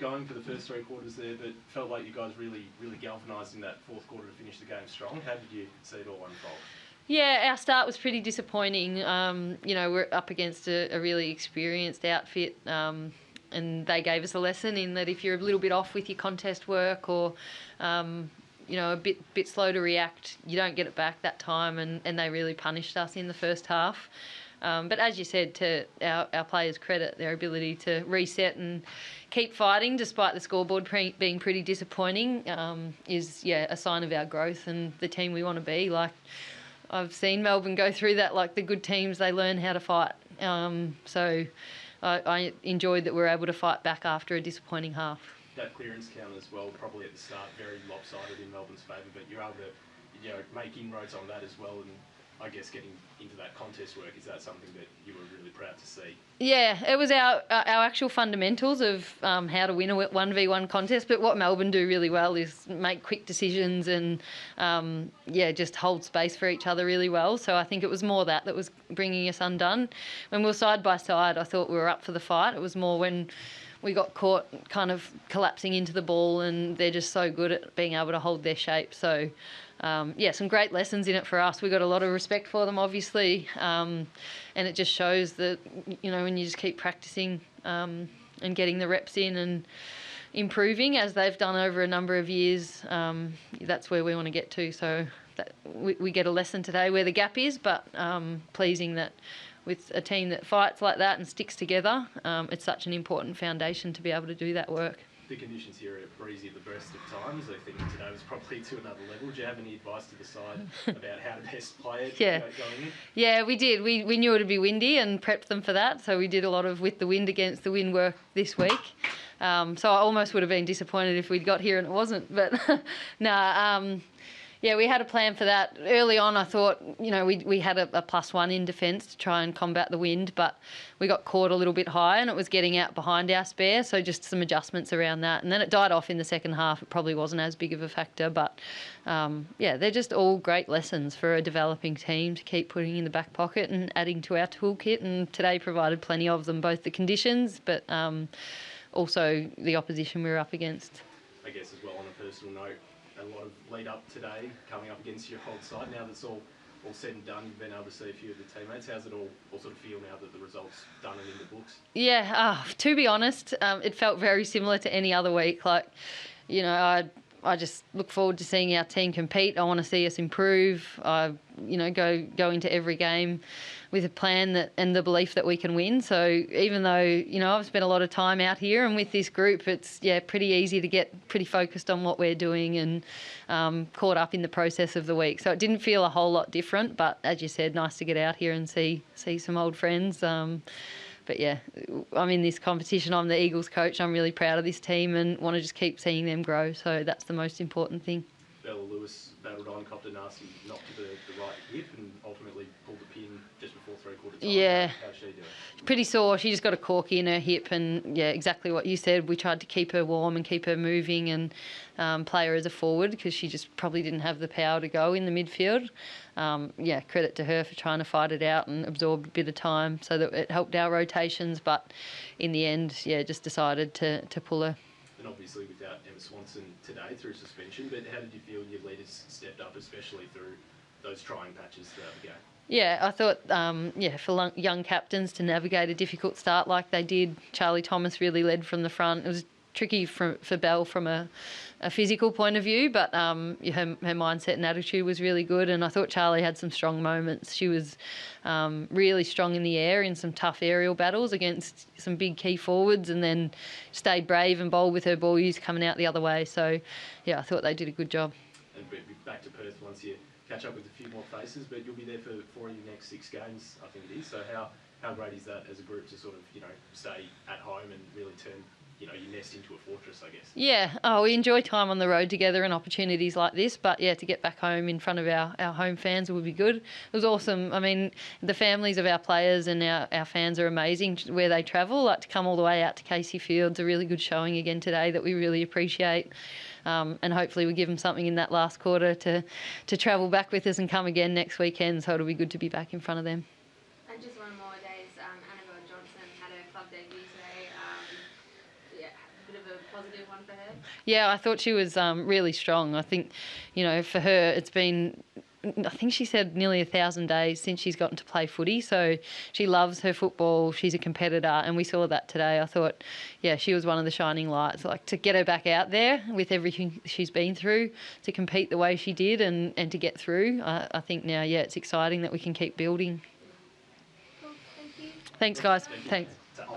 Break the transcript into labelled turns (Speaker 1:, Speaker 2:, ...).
Speaker 1: going for the first 3 quarters there, but felt like you guys really galvanised in that fourth quarter to finish the game strong. How did you see it all unfold?
Speaker 2: Yeah, our start was pretty disappointing. We're up against a really experienced outfit, and they gave us a lesson in that if you're a little bit off with your contest work or a bit slow to react, you don't get it back that time, and they really punished us in the first half. But as you said, to our players' credit, their ability to reset and keep fighting despite the scoreboard being pretty disappointing is a sign of our growth and the team we want to be. Like, I've seen Melbourne go through that. Like the good teams, they learn how to fight. So I enjoyed that we were able to fight back after a disappointing half.
Speaker 1: That clearance count as well, probably at the start, very lopsided in Melbourne's favour, but you're able to make inroads on that as well, and I guess getting into that contest work, is that something that you were really proud to see? Yeah, it was our actual fundamentals of how to win a 1v1 contest, but what Melbourne do really well is make quick decisions and just hold space for each other really well. So I think it was more that was bringing us undone. When we were side by side, I thought we were up for the fight. It was more when we got caught kind of collapsing into the ball, and they're just so good at being able to hold their shape. So some great lessons in it for us. We got a lot of respect for them, obviously, and it just shows that, when you just keep practicing and getting the reps in and improving as they've done over a number of years, that's where we want to get to. So that we get a lesson today where the gap is, but pleasing that with a team that fights like that and sticks together, it's such an important foundation to be able to do that work. The conditions here are breezy at the best of times. I think today was probably to another level. Do you have any advice to the side about how to best play it going in? Yeah,
Speaker 2: we did. We knew it would be windy and prepped them for that. So we did a lot of with the wind against the wind work this week. So I almost would have been disappointed if we'd got here and it wasn't. But we had a plan for that. Early on, I thought, we had a +1 in defence to try and combat the wind, but we got caught a little bit high and it was getting out behind our spare, so just some adjustments around that. And then it died off in the second half. It probably wasn't as big of a factor, but they're just all great lessons for a developing team to keep putting in the back pocket and adding to our toolkit. And today provided plenty of them, both the conditions, but also the opposition we were up against.
Speaker 1: I guess as well, on a personal note, a lot of lead up today, coming up against your old side. Now that's all said and done, you've been able to see a few of the teammates. How's it all sort of feel now that the result's done and in the books? Yeah,
Speaker 2: to be honest, it felt very similar to any other week. Like, I just look forward to seeing our team compete. I want to see us improve. I, go into every game with a plan and the belief that we can win. So even though, I've spent a lot of time out here and with this group, it's, pretty easy to get pretty focused on what we're doing and caught up in the process of the week. So it didn't feel a whole lot different, but as you said, nice to get out here and see some old friends. But I'm in this competition. I'm the Eagles coach. I'm really proud of this team and want to just keep seeing them grow. So that's the most important thing.
Speaker 1: Bella Lewis battled on, copped a nasty knock to the right hip and ultimately pulled the pin just before 3/4 time.
Speaker 2: Yeah.
Speaker 1: How's she doing?
Speaker 2: Pretty sore. She just got a corky in her hip and, exactly what you said. We tried to keep her warm and keep her moving and play her as a forward because she just probably didn't have the power to go in the midfield. Credit to her for trying to fight it out and absorb a bit of time so that it helped our rotations. But in the end, just decided to pull her.
Speaker 1: And obviously without Emma Swanson today through suspension, but how did you feel your leaders stepped up, especially through those trying patches throughout the game? Yeah, I thought, for young captains to navigate a difficult start like they did, Charlie Thomas really led from the front. It was tricky for Belle from a physical point of view, but her mindset and attitude was really good, and I thought Charlie had some strong moments. She was really strong in the air in some tough aerial battles against some big key forwards, and then stayed brave and bold with her ball use coming out the other way. So, I thought they did a good job. And back to Perth once you catch up with a few more faces, but you'll be there for 4 of your next 6 games, I think it is. So how great is that as a group to sort of, stay at home and really turn your nest into a fortress, I guess? Yeah,
Speaker 2: we enjoy time on the road together and opportunities like this, but to get back home in front of our home fans would be good. It was awesome. I mean, the families of our players and our fans are amazing where they travel, like to come all the way out to Casey Field's a really good showing again today that we really appreciate. And hopefully we give them something in that last quarter to travel back with us and come again next weekend, so it'll be good to be back in front of them.
Speaker 3: And just one more, Days. Annabelle Johnson had her club debut today. A bit of a positive one for her?
Speaker 2: Yeah, I thought she was really strong. I think, for her, it's been, I think she said nearly 1,000 days since she's gotten to play footy. So she loves her football. She's a competitor, and we saw that today. I thought, yeah, she was one of the shining lights. Like, to get her back out there with everything she's been through, to compete the way she did and to get through, I think now, yeah, it's exciting that we can keep building.
Speaker 3: Cool. Thank you.
Speaker 2: Thanks, guys. Thanks.